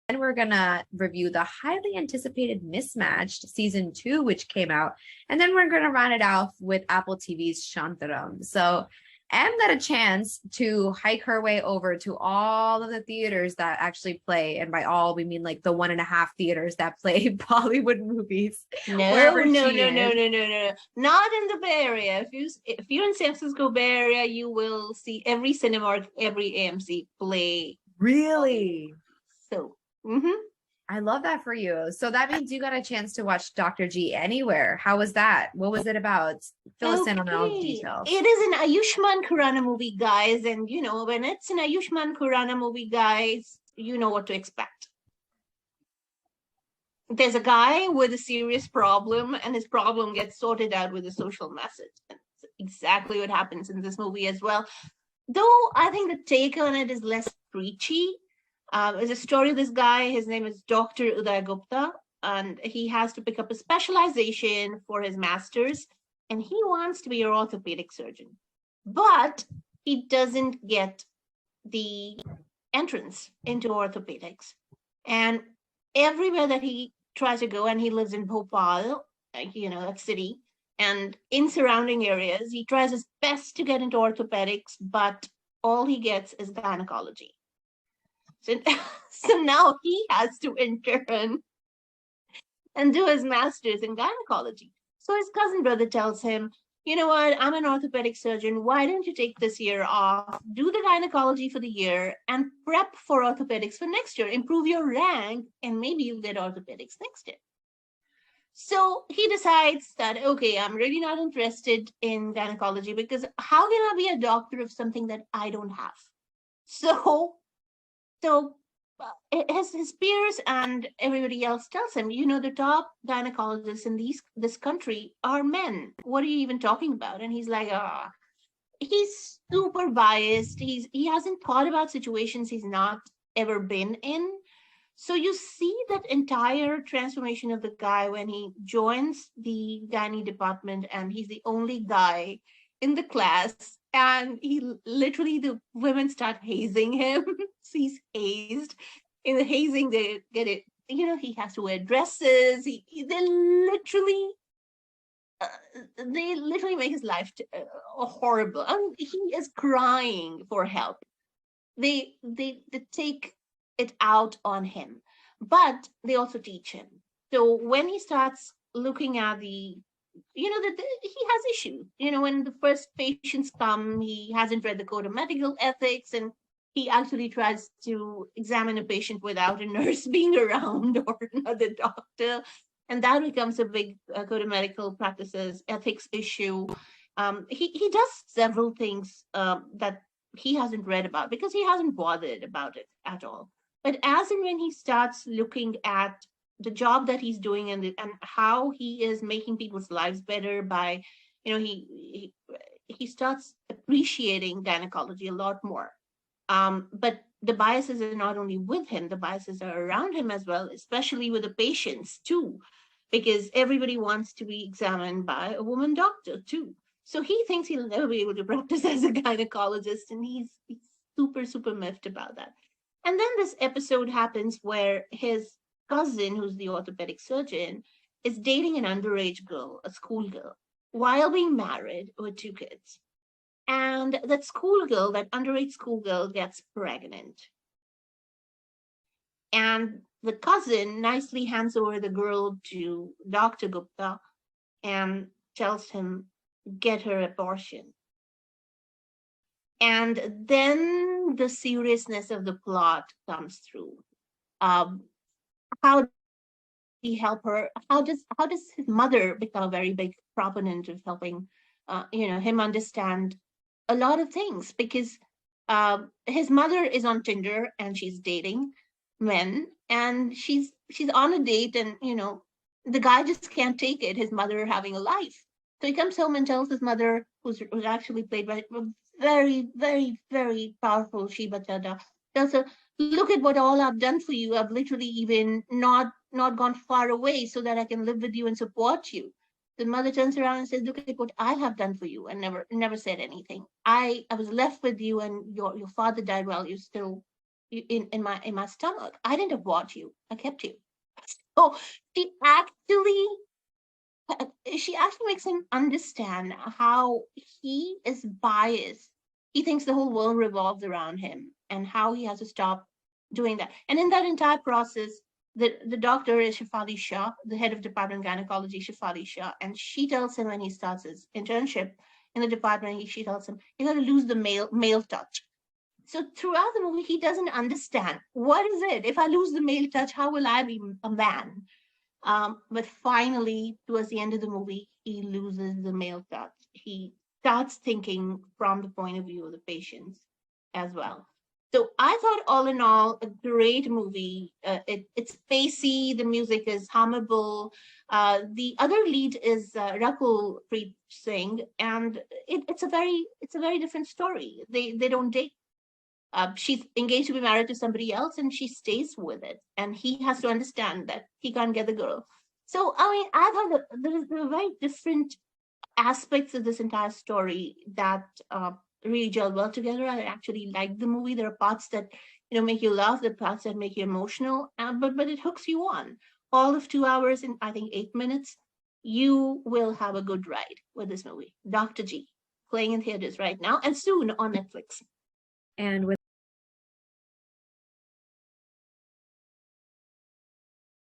Then we're gonna review the highly anticipated Mismatched season 2, which came out, and then we're gonna round it off with Apple TV's Shantaram. So Em got a chance to hike her way over to all of the theaters that actually play, and by all we mean like the 1.5 theaters that play Bollywood movies, No, wherever no, she no, no, is. no, no, no. Not in the Bay Area. If you're in San Francisco Bay Area, you will see every cinema or every AMC play. Really? So, mm-hmm. I love that for you. So that means you got a chance to watch Dr. G anywhere. How was that? What was it about? Fill us in on all the Okay. details. It is an Ayushmann Khurrana movie, guys. And, when it's an Ayushmann Khurrana movie, guys, you know what to expect. There's a guy with a serious problem, and his problem gets sorted out with a social message. That's exactly what happens in this movie as well. Though I think the take on it is less preachy. It's a story of this guy. His name is Dr. Uday Gupta, and he has to pick up a specialization for his master's, and he wants to be an orthopedic surgeon. But he doesn't get the entrance into orthopedics. And everywhere that he tries to go, and he lives in Bhopal, that city, and in surrounding areas, he tries his best to get into orthopedics, but all he gets is gynecology. So, so now he has to intern and do his master's in gynecology. So his cousin brother tells him, you know what, I'm an orthopedic surgeon. Why don't you take this year off, do the gynecology for the year, and prep for orthopedics for next year, improve your rank, and maybe you'll get orthopedics next year. So he decides that, okay, I'm really not interested in gynecology because how can I be a doctor of something that I don't have? So his peers and everybody else tells him, the top gynecologists in this country are men. What are you even talking about? And he's like, he's super biased. He hasn't thought about situations he's not ever been in. So you see that entire transformation of the guy when he joins the gynae department, and he's the only guy in the class, and the women start hazing him. So he's hazed. In the hazing, they get it. He has to wear dresses. They literally make his life horrible. He is crying for help. They take it out on him, but they also teach him. So when he starts looking at he has issues. When the first patients come, he hasn't read the code of medical ethics, and he actually tries to examine a patient without a nurse being around or another doctor. And that becomes a big code of medical practices ethics issue. He does several things that he hasn't read about because he hasn't bothered about it at all. But as and when he starts looking at the job that he's doing and how he is making people's lives better by, he starts appreciating gynecology a lot more. But the biases are not only with him, the biases are around him as well, especially with the patients too, because everybody wants to be examined by a woman doctor too. So he thinks he'll never be able to practice as a gynecologist, and he's super, super miffed about that. And then this episode happens where his cousin, who's the orthopedic surgeon, is dating an underage girl, a schoolgirl, while being married with 2 kids. And that underage schoolgirl, gets pregnant. And the cousin nicely hands over the girl to Dr. Gupta and tells him, get her abortion. And then the seriousness of the plot comes through. How he help her? How does his mother become a very big proponent of helping him understand a lot of things? Because his mother is on Tinder and she's dating men, and she's on a date, and the guy just can't take it, his mother having a life. So he comes home and tells his mother, who's actually played by a very, very, very powerful Shiba Chadha, tells her, look at what all I've done for you. I've literally even not gone far away so that I can live with you and support you. The mother turns around and says, look at what I have done for you, and never said anything. I was left with you, and your father died while you're still in my stomach. I didn't abort you. I kept you. So she actually she actually makes him understand how he is biased. He thinks the whole world revolves around him and how he has to stop doing that. And in that entire process, the doctor is Shafali Shah, the head of Department of Gynecology, Shafali Shah, and she tells him when he starts his internship in the department, she tells him, you got to lose the male touch. So throughout the movie, he doesn't understand what is it. If I lose the male touch, how will I be a man? But finally, towards the end of the movie, he loses the male touch. He starts thinking from the point of view of the patients as well. So I thought, all in all, a great movie. It's pacey. The music is hummable. The other lead is Rakul Preet Singh, and it's a very different story. They don't date. She's engaged to be married to somebody else, and she stays with it, and he has to understand that he can't get the girl. So I mean, I thought that there are very different aspects of this entire story that really gel well together. I actually like the movie. There are parts that make you laugh, the parts that make you emotional, but it hooks you on. All of 2 hours and I think 8 minutes, you will have a good ride with this movie. Dr. G, playing in theaters right now and soon on Netflix. And with